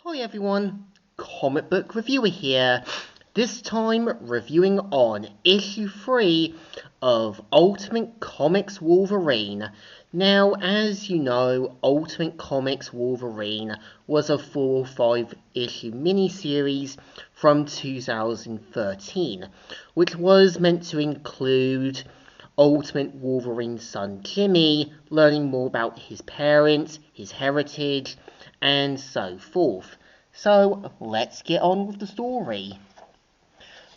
Hi everyone, Comic Book Reviewer here. This time reviewing on issue 3 of Ultimate Comics Wolverine. Now, as you know, Ultimate Comics Wolverine was a 4 or 5 issue miniseries from 2013, which was meant to include Ultimate Wolverine's son Jimmy, learning more about his parents, his heritage, and so forth. So let's get on with the story.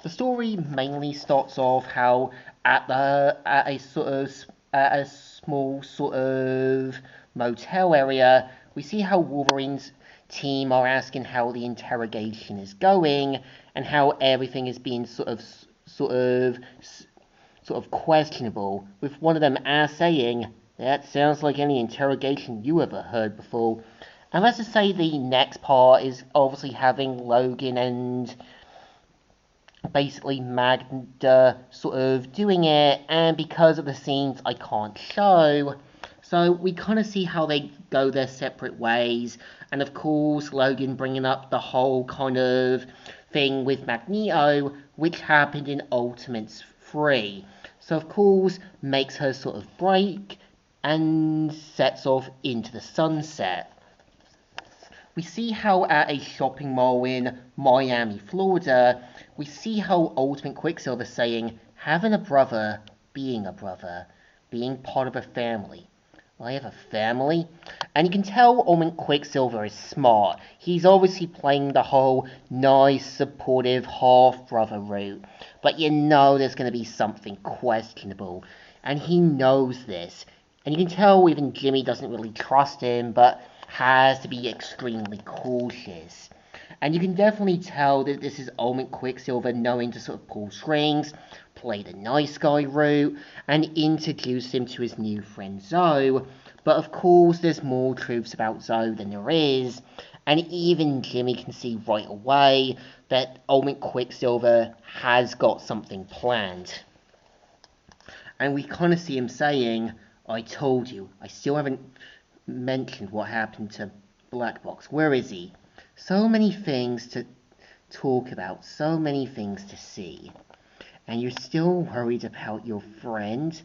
The story mainly starts off how at a small sort of motel area, we see how Wolverine's team are asking how the interrogation is going and how everything is being sort of questionable, with one of them saying, "That sounds like any interrogation you ever heard before." And let's just say the next part is obviously having Logan and basically Magda sort of doing it, and because of the scenes I can't show, so we kind of see how they go their separate ways. And of course, Logan bringing up the whole kind of thing with Magneto, which happened in Ultimates 3. So of course, makes her sort of break and sets off into the sunset. We see how at a shopping mall in Miami, Florida, we see how Ultimate Quicksilver saying, having a brother, being part of a family. I have a family? And you can tell Ultimate Quicksilver is smart. He's obviously playing the whole nice, supportive half-brother route. But you know there's going to be something questionable. And he knows this. And you can tell even Jimmy doesn't really trust him, but has to be extremely cautious. And you can definitely tell that this is Ultimate Quicksilver knowing to sort of pull strings, play the nice guy route, and introduce him to his new friend Zoe. But of course, there's more truths about Zoe than there is, and even Jimmy can see right away that Ultimate Quicksilver has got something planned. And we kind of see him saying, "I told you, I still haven't mentioned what happened to Black Box. Where is he?" So many things to talk about, so many things to see. And you're still worried about your friend?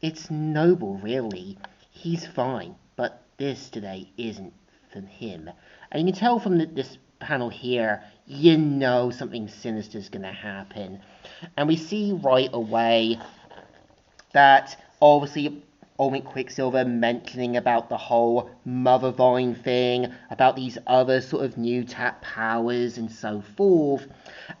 It's noble, really. He's fine, but this today isn't for him. And you can tell from this panel here, you know something sinister is going to happen. And we see right away that obviously Ultimate Quicksilver mentioning about the whole Mother Vine thing, about these other sort of new tap powers and so forth.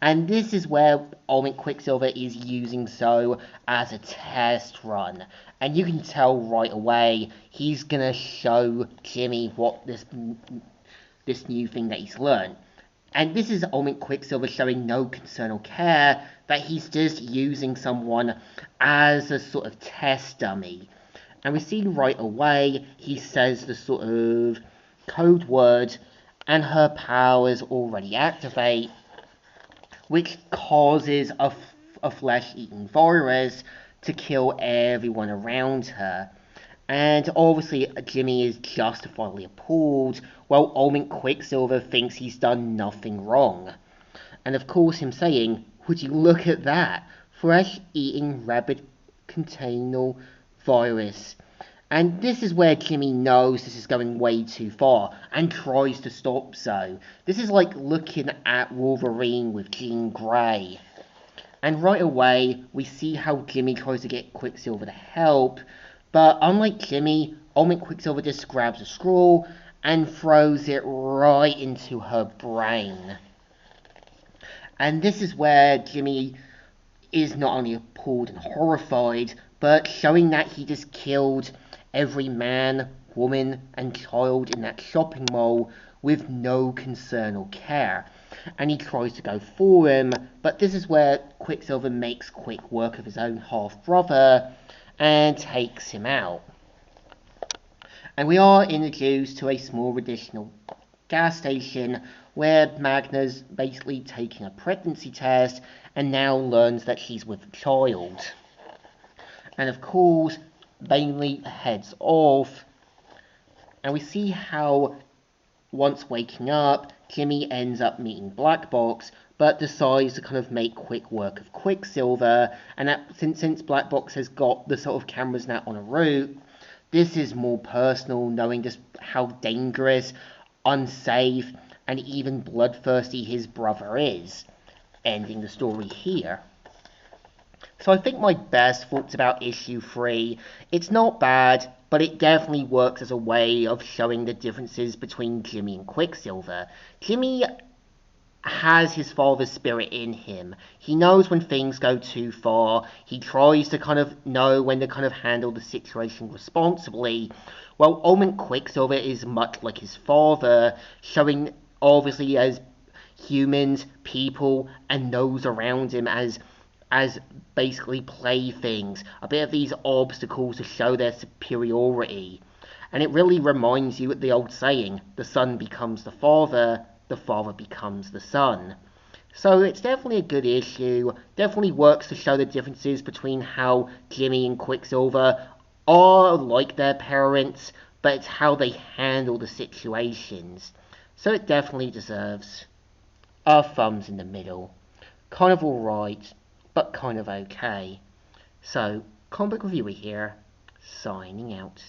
And this is where Ultimate Quicksilver is using Zoe as a test run. And you can tell right away he's gonna show Jimmy what this new thing that he's learned. And this is Ultimate Quicksilver showing no concern or care, that he's just using someone as a sort of test dummy. And we see right away he says the sort of code word, and her powers already activate, which causes a flesh-eating virus to kill everyone around her. And obviously Jimmy is justifiably appalled, while Ultimate Quicksilver thinks he's done nothing wrong. And of course him saying, "Would you look at that? Flesh-eating rabbit container virus." And this is where Jimmy knows this is going way too far and tries to stop Zoe. This is like looking at Wolverine with Jean Grey. And right away, we see how Jimmy tries to get Quicksilver to help, but unlike Jimmy, Ultimate Quicksilver just grabs a straw and throws it right into her brain. And this is where Jimmy is not only appalled and horrified, but showing that he just killed every man, woman, and child in that shopping mall with no concern or care. And he tries to go for him, but this is where Quicksilver makes quick work of his own half-brother and takes him out. And we are introduced to a small additional gas station where Magna's basically taking a pregnancy test and now learns that she's with a child. And of course, Bailey heads off, and we see how once waking up, Jimmy ends up meeting Black Box, but decides to kind of make quick work of Quicksilver, and since Black Box has got the sort of cameras now on a route, this is more personal, knowing just how dangerous, unsafe, and even bloodthirsty his brother is. Ending the story here. So I think my best thoughts about issue 3, it's not bad, but it definitely works as a way of showing the differences between Jimmy and Quicksilver. Jimmy has his father's spirit in him. He knows when things go too far. He tries to kind of know when to kind of handle the situation responsibly. Well, Ultimate Quicksilver is much like his father, showing obviously as humans, people, and those around him as basically playthings, a bit of these obstacles to show their superiority. And it really reminds you of the old saying, the son becomes the father becomes the son. So it's definitely a good issue, definitely works to show the differences between how Jimmy and Quicksilver are like their parents, but it's how they handle the situations. So it definitely deserves our thumbs in the middle. Kind of alright, but kind of okay. So, Comic Book Reviewer here, signing out.